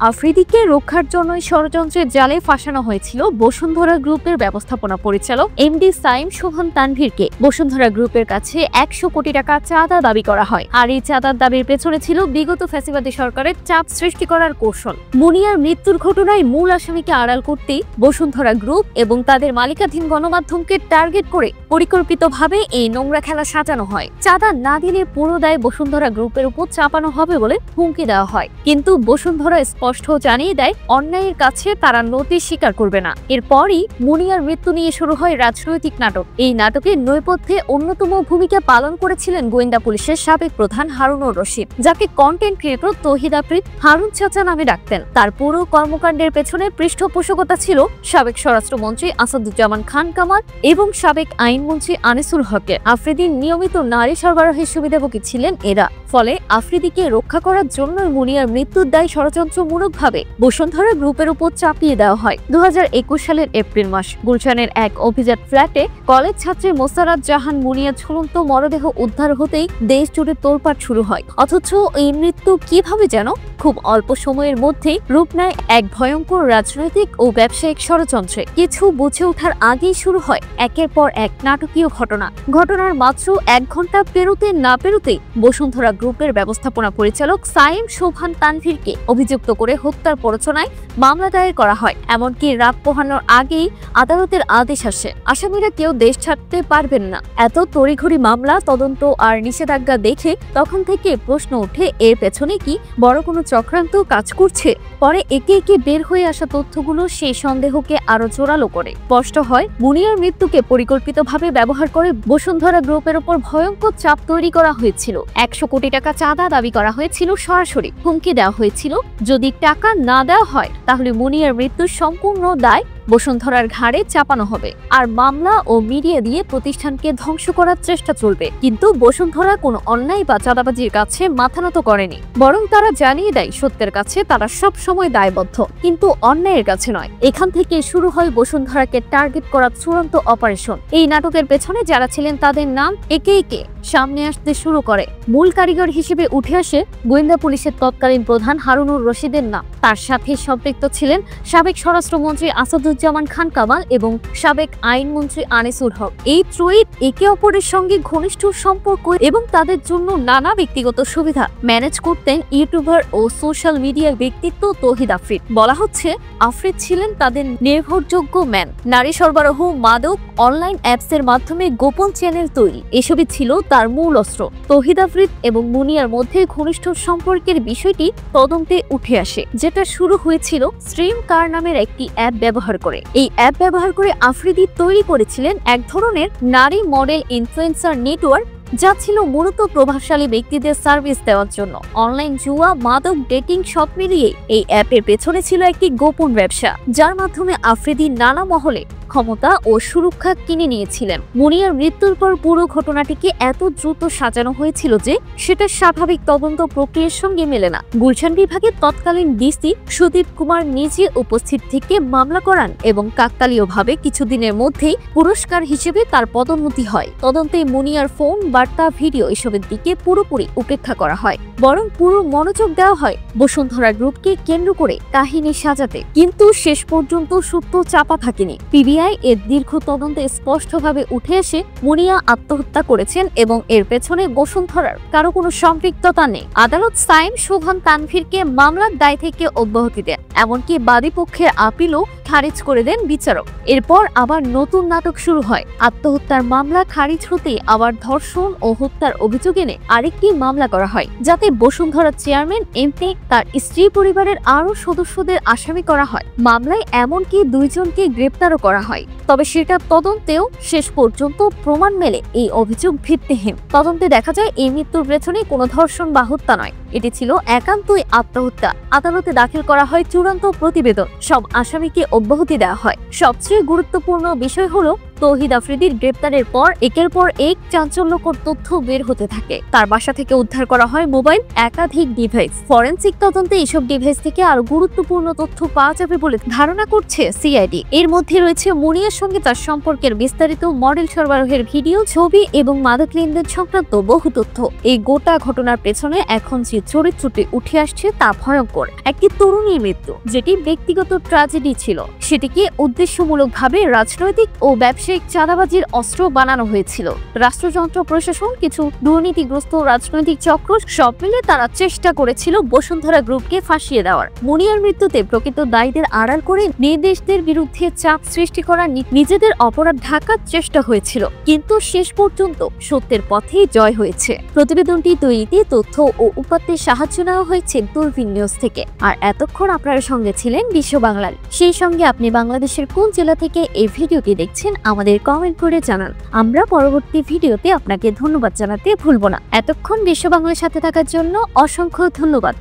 আফ্রিদিকে রক্ষার জন্যই ষড়যন্ত্রের জালে ফাঁসানো হয়েছিল বসুন্ধরা গ্রুপের ব্যবস্থাপনা পরিচালক এমডি সাইম শোভন তানভীরকে। বসুন্ধরা গ্রুপের কাছে 100 কোটি টাকা চাঁদা দাবি করা হয়, আর এই চাঁদার দাবির পেছনে ছিল বিগত ফ্যাসিবাদী সরকারের চাপ সৃষ্টি করার কৌশল। মুনিয়ার মৃত্যুর ঘটনায় মূল আসামিকে আড়াল করতে বসুন্ধরা গ্রুপ এবং তাদের মালিকাধীন গণমাধ্যমকে টার্গেট করে পরিকল্পিতভাবে এই নোংরা খেলা সাজানো হয়। চাঁদা না দিলে পুরো দায় বসুন্ধরা গ্রুপের উপর চাপানো হবে বলে হুমকি দেওয়া হয়, কিন্তু বসুন্ধরা স্পষ্ট জানিয়ে দেয় অন্যায়ের কাছে তারা নতি স্বীকার করবে না। এরপরই মুনিয়ার মৃত্যু নিয়ে শুরু হয় রাজনৈতিক নাটক। এই নাটকের নৈপথ্যে অন্যতম ভূমিকা পালন করেছিলেন গোয়েন্দা পুলিশের সাবেক প্রধান হারুনুর রশিদ, যাকে কন্টেন্ট ক্রিয়েটর তৌহিদ আফ্রিদ হারুন চাচা নামে ডাকতেন। তার পুরো কর্মকাণ্ডের পেছনে পৃষ্ঠপোষকতা ছিল সাবেক স্বরাষ্ট্রমন্ত্রী আসাদুজ্জামান খান কামাল এবং সাবেক আইনমন্ত্রী আনিসুল হকের। আফ্রিদির নিয়মিত নারী সরবরাহের সুবিধাভোগী ছিলেন এরা। ফলে আফ্রিদিকে রক্ষা করার জন্য মুনিয়ার মৃত্যুর দায় ষড়যন্ত্রমূলকভাবে বসুন্ধরা গ্রুপের উপর চাপিয়ে দেওয়া হয়। 2021 সালের এপ্রিল মাস গুলশানের এক অভিজাত ফ্ল্যাটে কলেজ ছাত্রী মোসারাত জাহান মুনিয়ার ঝুলন্ত মরদেহ উদ্ধার হতেই দেশ জুড়ে তোলপাড় শুরু হয়। অথচ এই মৃত্যু কিভাবে যেন খুব অল্প সময়ের মধ্যেই রূপ নেয় এক ভয়ঙ্কর রাজনৈতিক ও ব্যবসায়িক ষড়যন্ত্রে। কিছু বুঝে ওঠার আগেই শুরু হয় একের পর এক নাটকীয় ঘটনার মাত্র 1 ঘন্টা পেরোতে না পেরোতেই বসুন্ধরা গ্রুপের ব্যবস্থাপনা পরিচালক সাইম শোভন তানভীরকে অভিযুক্ত করে হত্যার প্ররোচনায় মামলা দায়ের করা হয়। এমনকি রাত পোহানোর আগেই আদালতের আদেশ আসে, আসামিরা কেউ দেশ ছাড়তে পারবেন না। এত তড়িঘড়ি মামলা, তদন্ত আর নিষেধাজ্ঞা দেখে তখন থেকে প্রশ্ন ওঠে, এর পেছনে কি বড় কোনো চক্রান্ত কাজ করছে? পরে একে একে বের হয়ে আসা তথ্যগুলো সেই সন্দেহকে আরো জোরালো করে। স্পষ্ট হয় মুনিয়ার মৃত্যুকে পরিকল্পিতভাবে ব্যবহার করে বসুন্ধরা গ্রুপের উপর ভয়ঙ্কর চাপ তৈরি করা হয়েছিল। 100 কোটি টাকা চাঁদা দাবি করা হয়েছিল, সরাসরি হুমকি দেওয়া হয়েছিল যদি টাকা না দেওয়া হয় তাহলে মুনিয়ার মৃত্যুর সম্পূর্ণ দায় বসুন্ধরার ঘাড়ে চাপানো হবে, আর মামলা ও মিডিয়া দিয়ে প্রতিষ্ঠানকে ধ্বংস করার চেষ্টা চলবে। কিন্তু বসুন্ধরা কোনো অন্যায় বা চাঁদাবাজির কাছে মাথা নত করেনি, বরং তারা জানিয়ে দেয় সত্যের কাছে তারা সব সময় দায়বদ্ধ, কিন্তু অন্যায়ের কাছে নয়। এখান থেকে শুরু হয় বসুন্ধরাকে টার্গেট করার চূড়ান্ত অপারেশন। এই নাটকের পেছনে যারা ছিলেন তাদের নাম একে একে সামনে আসতে শুরু করে। মূল কারিগর হিসেবে উঠে আসে গোয়েন্দা পুলিশের তৎকালীন প্রধান হারুনুর রশিদের নাম। তার সাথে সম্পৃক্ত ছিলেন সাবেক স্বরাষ্ট্রমন্ত্রী আসাদুজ্জামান খান কামাল এবং সাবেক আইনমন্ত্রী আনিসুল হক। এই ত্রয়ী একে অপরের সঙ্গে ঘনিষ্ঠ সম্পর্ক এবং তাদের জন্য নানা ব্যক্তিগত সুবিধা ম্যানেজ করতেন ইউটিউবার ও সোশ্যাল মিডিয়ার ব্যক্তিত্ব তৌহিদ আফ্রিদ। বলা হচ্ছে আফ্রিদ ছিলেন তাদের নির্ভরযোগ্য ম্যান। নারী সরবরাহ, মাদক, অনলাইন অ্যাপসের মাধ্যমে গোপন চ্যানেল তৈরি, এসবই ছিল তার মূল অস্ত্র। তৌহিদ আফ্রিদ এবং মুনিয়ার মধ্যে ঘনিষ্ঠ সম্পর্কের বিষয়টি তদন্তে উঠে আসে, যেটা শুরু হয়েছিল স্ট্রিম কার নামের একটি অ্যাপ ব্যবহার করে। এই অ্যাপ ব্যবহার করে আফ্রিদি তৈরি করেছিলেন এক ধরনের নারী মডেল ইনফ্লুয়েন্সার নেটওয়ার্ক, যা ছিল মূলত প্রভাবশালী ব্যক্তিদের সার্ভিস দেওয়ার জন্য। অনলাইন জুয়া, মাদক, ডেটিং সব মিলিয়ে এই অ্যাপের পেছনে ছিল একটি গোপন ব্যবসা, যার মাধ্যমে আফ্রিদি নানা মহলে ক্ষমতা ও সুরক্ষা কিনে নিয়েছিলেন। মুনিয়ার মৃত্যুর পর পুরো ঘটনাটিকে এত দ্রুত সাজানো হয়েছিল যে সেটা স্বাভাবিক তদন্ত প্রক্রিয়ার সঙ্গে মেলে না। গুলশান বিভাগের তৎকালীন ডিসি সুদীপ কুমার নিজে উপস্থিত থেকে মামলা করান এবং কাকতালীয়ভাবে কিছুদিনের মধ্যেই পুরস্কার হিসেবে তার পদোন্নতি হয়। তদন্তে মুনিয়ার ফোন, বার্তা, ভিডিও এসবের দিকে পুরোপুরি উপেক্ষা করা হয়, বরং পুরো মনোযোগ দেওয়া হয় বসুন্ধরা গ্রুপকে কেন্দ্র করে কাহিনী সাজাতে। কিন্তু শেষ পর্যন্ত সূত্র চাপা থাকেনি। এর দীর্ঘ তদন্তে স্পষ্টভাবে উঠে এসে মুনিয়া আত্মহত্যা করেছেন এবং এর পেছনে বসুন্ধরার কারো কোনো সম্পৃক্ততা নেই। আদালত সাইম শোভন তানভীরকে মামলার দায় থেকে অব্যাহতি দেন, এমনকি বাদী পক্ষের আপিলও খারিজ করে দেন বিচারক। এরপর আবার নতুন নাটক শুরু হয়। আত্মহত্যার মামলা খারিজ হতে আবার ধর্ষণ ও হত্যার অভিযোগ এনে আরেকটি মামলা করা হয়, যাতে বসুন্ধরার চেয়ারম্যান, এমপি, তার স্ত্রী পরিবারের আরো সদস্যদের আসামি করা হয়। মামলায় এমনকি 2 জনকে গ্রেপ্তারও করা হয়। তবে সেটা তদন্তেও শেষ পর্যন্ত প্রমাণ মেলে এই অভিযোগ ভিত্তিহীন। তদন্তে দেখা যায় এই মৃত্যুর পেছনে কোনো ধর্ষণ বা হত্যা নয়, এটি ছিল একান্তই আত্মহত্যা। আদালতে দাখিল করা হয় চূড়ান্ত প্রতিবেদন, সব আসামিকে অব্যাহতি দেওয়া হয়। সবচেয়ে গুরুত্বপূর্ণ বিষয় হলো তৌহিদ আফ্রিদির গ্রেপ্তারের পর একের পর এক চাঞ্চল্যকর তথ্য বের হতে থাকে। তার বাসা থেকে উদ্ধার করা হয় মোবাইল, একাধিক ডিভাইস। ফরেনসিক তদন্তে এসব ডিভাইস থেকে আরো গুরুত্বপূর্ণ তথ্য পাওয়া যাবে বলে ধারণা করছে সিআইডি। এর মধ্যে রয়েছে মুনিয়ার সঙ্গে তার সম্পর্কের বিস্তারিত, মডেল সরবরাহের ভিডিও, ছবি এবং মাদক লেনদেন সংক্রান্ত বহু তথ্য। এই গোটা ঘটনার পেছনে এখন যে চরিত্রটি উঠে আসছে তা ভয়ঙ্কর। একটি তরুণীর মৃত্যু, যেটি ব্যক্তিগত ট্র্যাজেডি ছিল, সেটিকে উদ্দেশ্যমূলকভাবে রাজনৈতিক ও ব্যবসায়িক চাঁদাবাজির অস্ত্র বানানো হয়েছিল। রাষ্ট্রযন্ত্র, প্রশাসন, কিছু দুর্নীতিগ্রস্ত রাজনৈতিক চক্র সব মিলে তারা চেষ্টা করেছিল বসুন্ধরা গ্রুপকে ফাঁসিয়ে দেওয়ার। মুনিয়ার মৃত্যুতে প্রকৃত দায়ীদের আড়াল করে নির্দেশদের বিরুদ্ধে চাপ সৃষ্টি করা, নিজেদের অপরাধ ঢাকার চেষ্টা হয়েছিল, কিন্তু শেষ পর্যন্ত সত্যের পথেই জয় হয়েছে। প্রতিবেদনটি তৈরিতে তথ্য ও উপাত্তের সাহায্য নেওয়া হয়েছে দূরবীন নিউজ থেকে। আর এতক্ষণ আপনার সঙ্গে ছিলেন বিশ্ব বাংলার। সেই সঙ্গে আপনি বাংলাদেশের কোন জেলা থেকে এই ভিডিওটি দেখছেন আমাদের কমেন্ট করে জানান। আমরা পরবর্তী ভিডিওতে আপনাকে ধন্যবাদ জানাতে ভুলব না। এতক্ষণ বিশ্ব বাংলার সাথে থাকার জন্য অসংখ্য ধন্যবাদ।